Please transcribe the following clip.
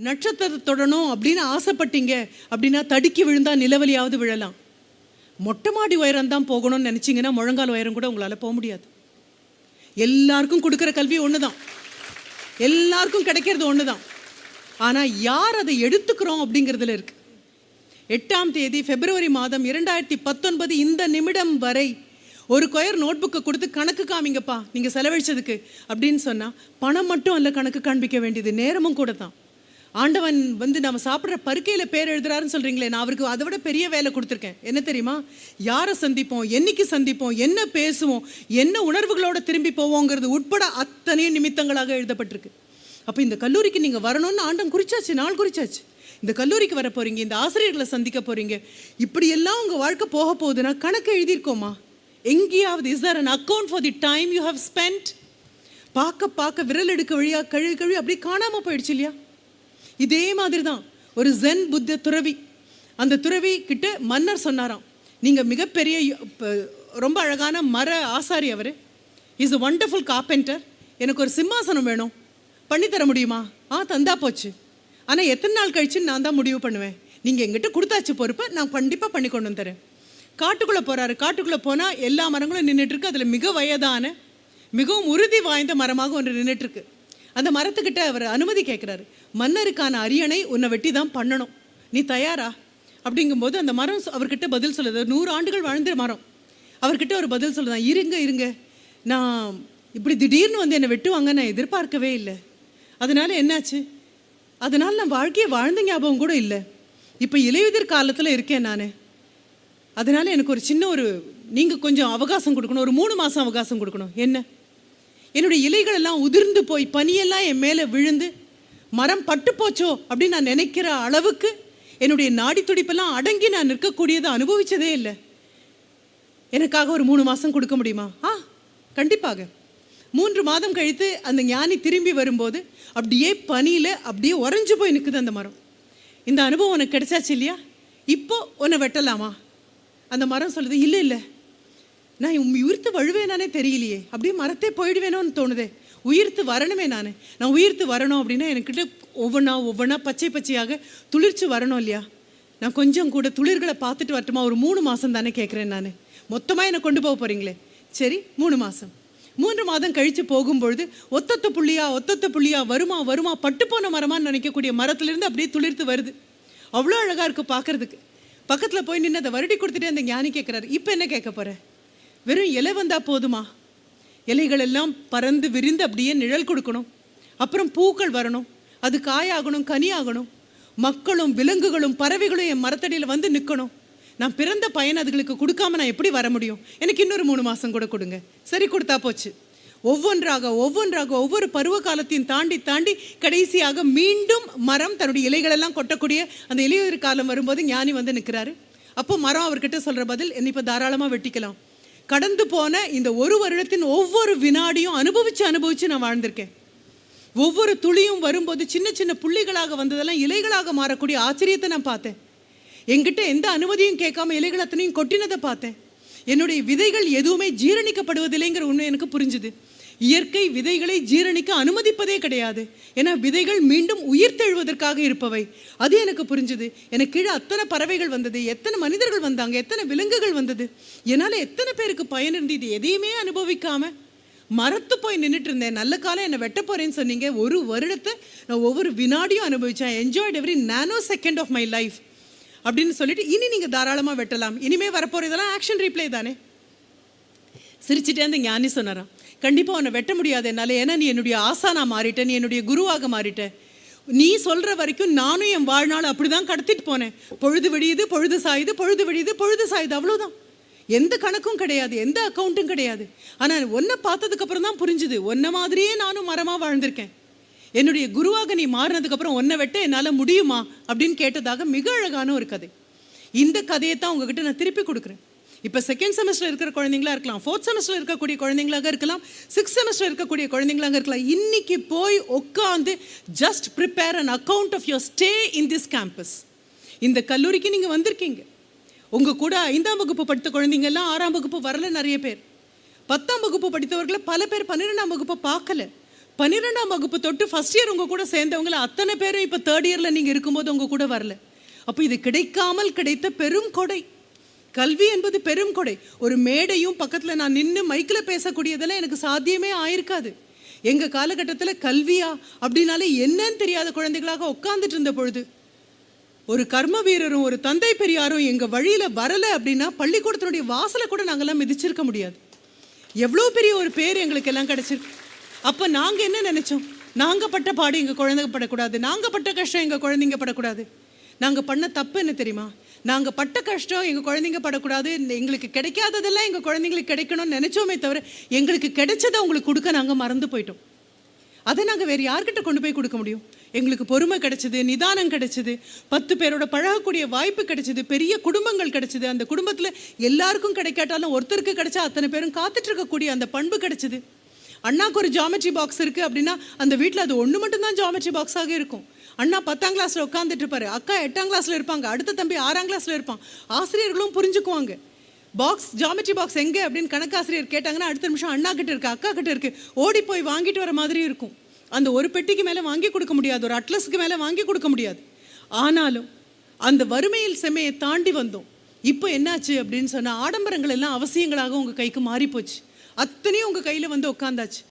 நட்சத்திரத்தை தொடணும் அப்படின்னு ஆசைப்பட்டீங்க அப்படின்னா தடுக்கி விழுந்தா நிலவலியாவது விழலாம். மொட்டை மாடி உயரம் தான் போகணும்னு நினச்சிங்கன்னா முழங்கால் உயரம் கூட உங்களால் போக முடியாது. எல்லாருக்கும் கொடுக்குற கல்வி ஒன்று தான், எல்லாருக்கும் கிடைக்கிறது ஒன்று தான். ஆனால் யார் அதை எடுத்துக்கிறோம் அப்படிங்கிறதுல இருக்கு. 8ஆம் தேதி பிப்ரவரி மாதம் 2019 இந்த நிமிடம் வரை ஒரு கொயர் நோட்புக்கை கொடுத்து கணக்கு காமிங்கப்பா நீங்கள் செலவழிச்சதுக்கு அப்படின்னு சொன்னால் பணம் மட்டும் அல்ல கணக்கு காண்பிக்க வேண்டியது, நேரமும் கூட தான். ஆண்டவன் நம்ம சாப்பிட்ற பருக்கையில் பேர் எழுதுறாருன்னு சொல்கிறீங்களே, நான் அவருக்கு அதை விட பெரிய வேலை கொடுத்துருக்கேன். என்ன தெரியுமா? யாரை சந்திப்போம், என்னைக்கு சந்திப்போம், என்ன பேசுவோம், என்ன உணர்வுகளோடு திரும்பி போவோங்கிறது உட்பட அத்தனையும் நிமித்தங்களாக எழுதப்பட்டிருக்கு. அப்போ இந்த கல்லூரிக்கு நீங்கள் வரணும்னு ஆண்டம் குறிச்சாச்சு, நாள் குறிச்சாச்சு. இந்த கல்லூரிக்கு வர போகிறீங்க, இந்த ஆசிரியர்களை சந்திக்க போகிறீங்க, இப்படியெல்லாம் உங்கள் வாழ்க்கை போக போகுதுன்னா கணக்கு எழுதியிருக்கோமா எங்கேயாவது? Is there an account for the time you have spend? பார்க்க விரல் எடுக்க வழியாக கழுவி அப்படியே காணாமல் போயிடுச்சு இல்லையா? இதே மாதிரி தான் ஒரு ஜென் புத்த துறவி, அந்த துறவி கிட்ட மன்னர் சொன்னாராம், நீங்கள் மிகப்பெரிய ரொம்ப அழகான மர ஆசாரி, அவர் இஸ் அ வண்டர்ஃபுல் கார்பெண்டர், எனக்கு ஒரு சிம்மாசனம் வேணும், பண்ணித்தர முடியுமா? தந்தா போச்சு, ஆனால் எத்தனை நாள் கழிச்சுன்னு நான் தான் முடிவு பண்ணுவேன், நீங்கள் எங்கிட்ட கொடுத்தாச்சு பொறுப்பை, நான் கண்டிப்பாக பண்ணி கொண்டு வந்துறேன். காட்டுக்குள்ளே போகிறாரு. காட்டுக்குள்ளே போனால் எல்லா மரங்களும் நின்றுட்டுருக்கு. அதில் மிக வயதான மிகவும் உறுதி வாய்ந்த மரமாக ஒன்று நின்றுட்டுருக்கு. அந்த மரத்துக்கிட்ட அவர் அனுமதி கேட்குறாரு. மன்னருக்கான அரியணை உன்னை வெட்டி தான் பண்ணணும், நீ தயாரா அப்படிங்கும்போது அந்த மரம் அவர்கிட்ட பதில் சொல்லுது. 100 ஆண்டுகள் வாழ்ந்த மரம் அவர்கிட்ட ஒரு பதில் சொல்லுதான், இருங்க நான் இப்படி திடீர்னு என்னை வெட்டுவாங்க நான் எதிர்பார்க்கவே இல்லை. அதனால் என்னாச்சு, அதனால் நான் வாழ்க்கையை வாழ்ந்த ஞாபகம் கூட இல்லை. இப்போ இலையுதிர் காலத்தில் இருக்கேன் நான். அதனால் எனக்கு ஒரு சின்ன நீங்கள் கொஞ்சம் அவகாசம் கொடுக்கணும், ஒரு 3 மாதம் அவகாசம் கொடுக்கணும். என்ன, என்னுடைய இலைகள் எல்லாம் உதிர்ந்து போய் பனியெல்லாம் என் மேலே விழுந்து மரம் பட்டு போச்சோ அப்படின்னு நான் நினைக்கிற அளவுக்கு என்னுடைய நாடி துடிப்பெல்லாம் அடங்கி நான் நிற்கக்கூடியதை அனுபவிச்சதே இல்லை. எனக்காக ஒரு 3 மாதம் கொடுக்க முடியுமா? கண்டிப்பாக. 3 மாதம் கழித்து அந்த ஞானி திரும்பி வரும்போது அப்படியே பனியில் அப்படியே உறைஞ்சு போய் நிற்குது அந்த மரம். இந்த அனுபவம் உனக்கு கிடைச்சாச்சு இல்லையா, இப்போ உன்னை வெட்டலாமா? அந்த மரம் சொல்லுது, இல்லை நான் உயிர்த்து வழுவேனானே தெரியலையே, அப்படியே மரத்தே போயிடுவேனோன்னு தோணுதே, உயிர்த்து வரணுமே நான் உயிர்த்து வரணும் அப்படின்னா என்கிட்ட ஒவ்வொன்றா பச்சையாக துளிர்ச்சி வரணும் இல்லையா? நான் கொஞ்சம் கூட துளிர்களை பார்த்துட்டு வரட்டுமா? ஒரு 3 மாதம் தானே கேட்குறேன் நான், மொத்தமாக என்னை கொண்டு போக போகிறீங்களே, சரி 3 மாதம். 3 மாதம் கழித்து போகும்பொழுது ஒத்தொத்த புள்ளியா வருமா பட்டு போன மரமான்னு நினைக்கக்கூடிய மரத்துலேருந்து அப்படியே துளிர்த்து வருது. அவ்வளோ அழகாக இருக்குது பார்க்குறதுக்கு. பக்கத்தில் போய் நின்று அதை வருடி கொடுத்துட்டு அந்த ஞானி கேட்குறாரு, இப்போ என்ன கேட்க போகிற? வெறும் இலை வந்தால் போதுமா? இலைகள் எல்லாம் பறந்து விரிந்து அப்படியே நிழல் கொடுக்கணும், அப்புறம் பூக்கள் வரணும், அது காயாகணும், கனியாகணும், மக்களும் விலங்குகளும் பறவைகளும் என் மரத்தடியில் வந்து நிற்கணும். நான் பிறந்த பயன் அதுகளுக்கு கொடுக்காம நான் எப்படி வர முடியும்? எனக்கு இன்னொரு 3 மாதம் கூட கொடுங்க. சரி, கொடுத்தா போச்சு. ஒவ்வொன்றாக ஒவ்வொரு பருவ காலத்தையும் தாண்டி கடைசியாக மீண்டும் மரம் தன்னுடைய இலைகளெல்லாம் கொட்டக்கூடிய அந்த இலையுதிர் காலம் வரும்போது ஞானி வந்து நிற்கிறாரு. அப்போ மரம் அவர்கிட்ட சொல்கிற பதில், என்னை இப்போ தாராளமாக வெட்டிக்கலாம். கடந்து போன இந்த 1 வருடத்தின் ஒவ்வொரு வினாடியும் அனுபவிச்சு நான் வாழ்ந்திருக்கேன். ஒவ்வொரு துளியும் வரும்போது சின்ன புள்ளிகளாக வந்ததெல்லாம் இலைகளாக மாறக்கூடிய ஆச்சரியத்தை நான் பார்த்தேன். என்கிட்ட எந்த அனுமதியும் கேட்காம இலைகள் அத்தனையும் கொட்டினதை பார்த்தேன். என்னுடைய விதைகள் எதுவுமே ஜீரணிக்கப்படுவதில்லைங்கிற உண்மை எனக்கு புரிஞ்சுது. இயற்கை விதைகளை ஜீரணிக்க அனுமதிப்பதே கிடையாது. ஏன்னா விதைகள் மீண்டும் உயிர்த்தெழுவதற்காக இருப்பவை. அது எனக்கு புரிஞ்சுது. எனக்கு கீழே அத்தனை பறவைகள் வந்தது, எத்தனை மனிதர்கள் வந்தாங்க, எத்தனை விலங்குகள் வந்தது, என்னால் எத்தனை பேருக்கு பயன் இருந்து இது எதையுமே அனுபவிக்காம மரத்து போய் நின்றுட்டு இருந்தேன். நல்ல காலம் என்னை வெட்ட போகிறேன்னு சொன்னீங்க. 1 வருடத்தை நான் ஒவ்வொரு வினாடியும் அனுபவித்தேன். Enjoyed every nanosecond of my life அப்படின்னு சொல்லிட்டு, இனி நீங்கள் தாராளமாக வெட்டலாம், இனிமேல் வரப்போகிற இதெல்லாம் ஆக்ஷன் ரீப்ளே தானே. சிரிச்சுட்டே அந்த ஞானி சொன்னாராம், கண்டிப்பாக உன்னை வெட்ட முடியாது என்னால், ஏன்னா நீ என்னுடைய ஆசானா மாறிட்ட, நீ என்னுடைய குருவாக மாறிட்ட. நீ சொல்கிற வரைக்கும் நானும் என் வாழ்நாள் அப்படி தான் கடத்திட்டு போனேன். பொழுது விடியுது, பொழுது சாயுது, பொழுது விடியுது, பொழுது சாயுது, அவ்வளோதான். எந்த கணக்கும் கிடையாது, எந்த அக்கௌண்ட்டும் கிடையாது. ஆனால் ஒன்றை பார்த்ததுக்கப்புறம் தான் புரிஞ்சுது, ஒன்றை மாதிரியே நானும் மரமாக வாழ்ந்திருக்கேன். என்னுடைய குருவாக நீ மாறினதுக்கப்புறம் ஒன்றை வெட்ட என்னால் முடியுமா அப்படின்னு கேட்டதாக மிக அழகான ஒரு கதை. இந்த கதையை தான் உங்ககிட்ட நான் திருப்பி கொடுக்குறேன். இப்போ 2nd செமஸ்டர் இருக்கிற குழந்தைங்களா இருக்கலாம், 4th செமஸ்டர் இருக்கக்கூடிய குழந்தைங்களாக இருக்கலாம், 6th செமஸ்டர் இருக்கக்கூடிய குழந்தைங்களாக இருக்கலாம். இன்னைக்கு போய் உட்காந்து just prepare an account of your stay in this campus. இந்த கல்லூரிக்கு நீங்கள் வந்திருக்கீங்க. உங்கள் கூட 5ஆம் வகுப்பு படித்த குழந்தைங்கள்லாம் 6ஆம் வகுப்பு வரல, நிறைய பேர் 10ஆம் வகுப்பு படித்தவர்களை பல பேர் 12ஆம் வகுப்பை பார்க்கல. 12ஆம் வகுப்பு தொட்டு ஃபர்ஸ்ட் இயர் உங்கள் கூட சேர்ந்தவங்கள அத்தனை பேரும் இப்போ தேர்ட் இயரில் நீங்கள் இருக்கும்போது உங்கள் கூட வரல. அப்போ இது கிடைக்காமல் கிடைத்த பெரும் கொடை. கல்வி என்பது பெரும் கொடை. ஒரு மேடையும் பக்கத்தில் நான் நின்று மைக்கில் பேசக்கூடியதெல்லாம் எனக்கு சாத்தியமே ஆயிருக்காது. எங்கள் காலகட்டத்தில் கல்வியா அப்படின்னாலே என்னன்னு தெரியாத குழந்தைகளாக உட்காந்துட்டு இருந்த பொழுது ஒரு கர்ம வீரரும் ஒரு தந்தை பெரியாரும் எங்கள் வழியில் வரலை அப்படின்னா பள்ளிக்கூடத்தினுடைய வாசலை கூட நாங்கள்லாம் மிதிச்சிருக்க முடியாது. எவ்வளோ பெரிய ஒரு பேர் எங்களுக்கு எல்லாம் கிடச்சிருக்கு. அப்போ நாங்கள் என்ன நினச்சோம்? நாங்கள் பட்ட பாடு எங்கள் குழந்தைங்க படக்கூடாது, நாங்கள் பட்ட கஷ்டம் எங்கள் குழந்தைங்க படக்கூடாது. நாங்கள் பண்ண தப்பு என்ன தெரியுமா? நாங்கள் பட்ட கஷ்டம் எங்கள் குழந்தைங்க படக்கூடாது, எங்களுக்கு கிடைக்காததெல்லாம் எங்கள் குழந்தைங்களுக்கு கிடைக்கணும்னு நினச்சோமே தவிர எங்களுக்கு கிடைச்சதை அவங்களுக்கு கொடுக்க நாங்கள் மறந்து போயிட்டோம். அதை நாங்கள் வேறு யார்கிட்ட கொண்டு போய் கொடுக்க முடியும்? எங்களுக்கு பொறுமை கிடைச்சிது, நிதானம் கிடைச்சிது, 10 பேரோட பழகக்கூடிய வாய்ப்பு கிடைச்சிது, பெரிய குடும்பங்கள் கிடைச்சிது. அந்த குடும்பத்தில் எல்லாருக்கும் கிடைக்காட்டாலும் ஒருத்தருக்கு கிடைச்சா அத்தனை பேரும் காத்துட்டு இருக்கக்கூடிய அந்த பண்பு கிடைச்சிது. அண்ணாக்கு ஒரு ஜாமெட்ரி பாக்ஸ் இருக்குது அப்படின்னா அந்த வீட்டில் அது ஒன்று மட்டும்தான் ஜாமெட்ரி பாக்ஸாக இருக்கும். அண்ணா 10ஆம் கிளாஸில் உட்காந்துட்டு இருப்பாரு, அக்கா 8ஆம் கிளாஸில் இருப்பாங்க, அடுத்த தம்பி 6ஆம் கிளாஸில் இருப்பான். ஆசிரியர்களும் புரிஞ்சுக்குவாங்க. பாக்ஸ் ஜாமெட்ரி பாக்ஸ் எங்கே அப்படின்னு கணக்காசிரியர் கேட்டாங்கன்னா அடுத்த நிமிஷம் அண்ணா கிட்ட இருக்கு, அக்கா கிட்ட இருக்கு, ஓடி போய் வாங்கிட்டு வர மாதிரி இருக்கும். அந்த ஒரு பெட்டிக்கு மேலே வாங்கி கொடுக்க முடியாது, ஒரு அட்லஸுக்கு மேலே வாங்கி கொடுக்க முடியாது. ஆனாலும் அந்த வறுமையில் செம்மையை தாண்டி வந்தோம். இப்போ என்னாச்சு அப்படின்னு சொன்னால் ஆடம்பரங்கள் எல்லாம் அவசியங்களாக உங்கள் கைக்கு மாறி போச்சு. அத்தனையும் உங்கள் கையில் வந்து உட்காந்தாச்சு.